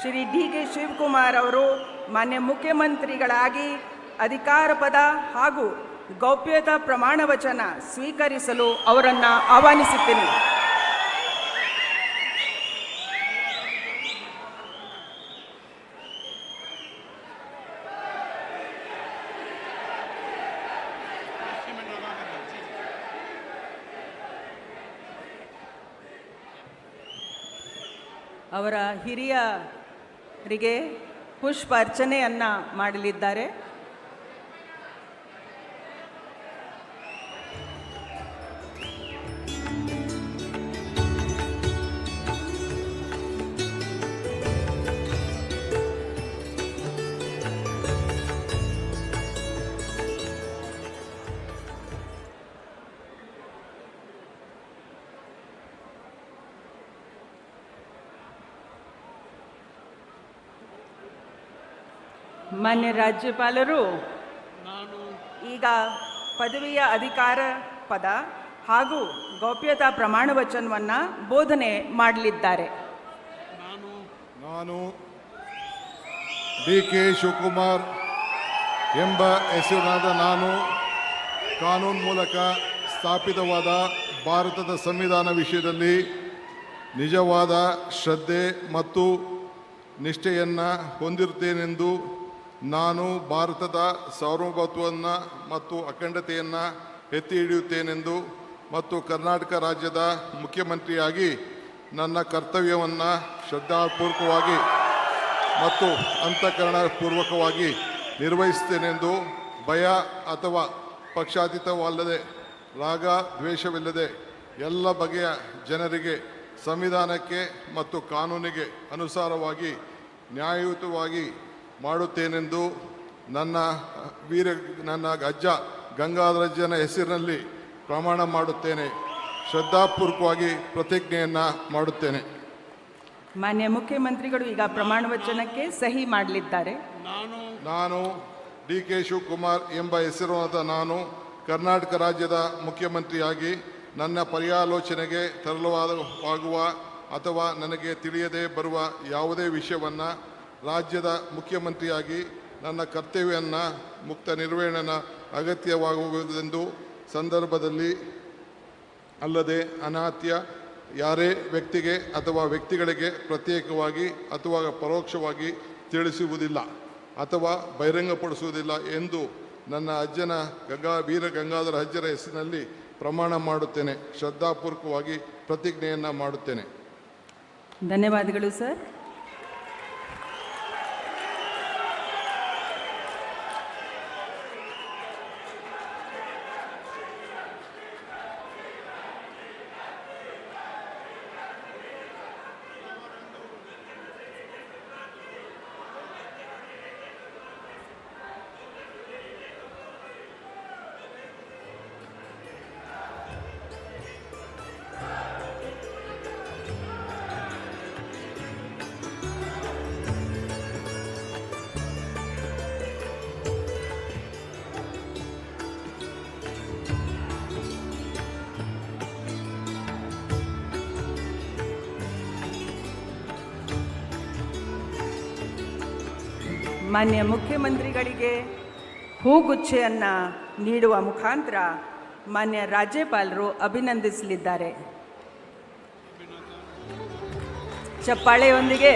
ಶ್ರೀ ಡಿ.ಕೆ. ಶಿವಕುಮಾರ್ ಅವರು ಮಾನ್ಯ ಮುಖ್ಯಮಂತ್ರಿಗಳಾಗಿ ಅಧಿಕಾರ ಪದ ಹಾಗೂ ಗೌಪ್ಯತಾ ಪ್ರಮಾಣ ವಚನ ಸ್ವೀಕರಿಸಲು ಅವರನ್ನು ಆಹ್ವಾನಿಸುತ್ತೇನೆ. ಅವರ ಹಿರಿಯರಿಗೆ ಪುಷ್ಪ ಅರ್ಚನೆಯನ್ನು ಮಾಡಲಿದ್ದಾರೆ. ಮಾನ್ಯ ರಾಜ್ಯಪಾಲರು ಈಗ ಪದವಿಯ ಅಧಿಕಾರ ಪದ ಹಾಗೂ ಗೌಪ್ಯತಾ ಪ್ರಮಾಣ ವಚನವನ್ನು ಬೋಧನೆ ಮಾಡಲಿದ್ದಾರೆ. ನಾನು ಡಿ.ಕೆ. ಶಿವಕುಮಾರ್ ಎಂಬ ಹೆಸರಿನಾದ ನಾನು ಕಾನೂನು ಮೂಲಕ ಸ್ಥಾಪಿತವಾದ ಭಾರತದ ಸಂವಿಧಾನ ವಿಷಯದಲ್ಲಿ ನಿಜವಾದ ಶ್ರದ್ಧೆ ಮತ್ತು ನಿಷ್ಠೆಯನ್ನು ಹೊಂದಿರುತ್ತೇನೆಂದು ನಾನು ಭಾರತದ ಸಾರ್ವಭೌಮತ್ವವನ್ನು ಮತ್ತು ಅಖಂಡತೆಯನ್ನು ಎತ್ತಿ ಹಿಡಿಯುತ್ತೇನೆಂದು ಮತ್ತು ಕರ್ನಾಟಕ ರಾಜ್ಯದ ಮುಖ್ಯಮಂತ್ರಿಯಾಗಿ ನನ್ನ ಕರ್ತವ್ಯವನ್ನು ಶ್ರದ್ಧಾಪೂರ್ವಕವಾಗಿ ಮತ್ತು ಅಂತಃಕರಣಪೂರ್ವಕವಾಗಿ ನಿರ್ವಹಿಸುತ್ತೇನೆಂದು ಭಯ ಅಥವಾ ಪಕ್ಷಾತೀತವಲ್ಲದೆ ರಾಗ ದ್ವೇಷವಿಲ್ಲದೆ ಎಲ್ಲ ಬಗೆಯ ಜನರಿಗೆ ಸಂವಿಧಾನಕ್ಕೆ ಮತ್ತು ಕಾನೂನಿಗೆ ಅನುಸಾರವಾಗಿ ನ್ಯಾಯಯುತವಾಗಿ ಮಾಡುತ್ತೇನೆಂದು ನನ್ನ ಅಜ್ಜ ಗಂಗಾಧರಜ್ಜನ ಹೆಸರಿನಲ್ಲಿ ಪ್ರಮಾಣ ಮಾಡುತ್ತೇನೆ. ಶ್ರದ್ಧಾಪೂರ್ವಕವಾಗಿ ಪ್ರತಿಜ್ಞೆಯನ್ನು ಮಾಡುತ್ತೇನೆ. ಮಾನ್ಯ ಮುಖ್ಯಮಂತ್ರಿಗಳು ಈಗ ಪ್ರಮಾಣ ವಚನಕ್ಕೆ ಸಹಿ ಮಾಡಲಿದ್ದಾರೆ. ನಾನು ಡಿ.ಕೆ. ಶಿವಕುಮಾರ್ ಎಂಬ ಹೆಸರಾದ ನಾನು ಕರ್ನಾಟಕ ರಾಜ್ಯದ ಮುಖ್ಯಮಂತ್ರಿಯಾಗಿ ನನ್ನ ಪರ್ಯಾಲೋಚನೆಗೆ ತರಲಾಗುವ ಅಥವಾ ನನಗೆ ತಿಳಿಯದೇ ಬರುವ ಯಾವುದೇ ವಿಷಯವನ್ನು ರಾಜ್ಯದ ಮುಖ್ಯಮಂತ್ರಿಯಾಗಿ ನನ್ನ ಕರ್ತವ್ಯವನ್ನು ಮುಕ್ತ ನಿರ್ವಹಣೆಯ ಅಗತ್ಯವಾಗುವುದೆಂದು ಸಂದರ್ಭದಲ್ಲಿ ಅಲ್ಲದೆ ಅನಾತ್ಯ ಯಾರೇ ವ್ಯಕ್ತಿಗೆ ಅಥವಾ ವ್ಯಕ್ತಿಗಳಿಗೆ ಪ್ರತ್ಯೇಕವಾಗಿ ಅಥವಾ ಪರೋಕ್ಷವಾಗಿ ತಿಳಿಸುವುದಿಲ್ಲ ಅಥವಾ ಬಹಿರಂಗಪಡಿಸುವುದಿಲ್ಲ ಎಂದು ನನ್ನ ಅಜ್ಜನ ವೀರ ಗಂಗಾಧರ ಅಜ್ಜರ ಹೆಸರಿನಲ್ಲಿ ಪ್ರಮಾಣ ಮಾಡುತ್ತೇನೆ. ಶ್ರದ್ಧಾಪೂರ್ವಕವಾಗಿ ಪ್ರತಿಜ್ಞೆಯನ್ನು ಮಾಡುತ್ತೇನೆ. ಧನ್ಯವಾದಗಳು ಸರ್. ಮಾನ್ಯ ಮುಖ್ಯಮಂತ್ರಿಗಳಿಗೆ ಹೂಗುಚ್ಛೆಯನ್ನು ನೀಡುವ ಮುಖಾಂತರ ಮಾನ್ಯ ರಾಜ್ಯಪಾಲರು ಅಭಿನಂದಿಸಲಿದ್ದಾರೆ. ಚಪ್ಪಾಳೆಯೊಂದಿಗೆ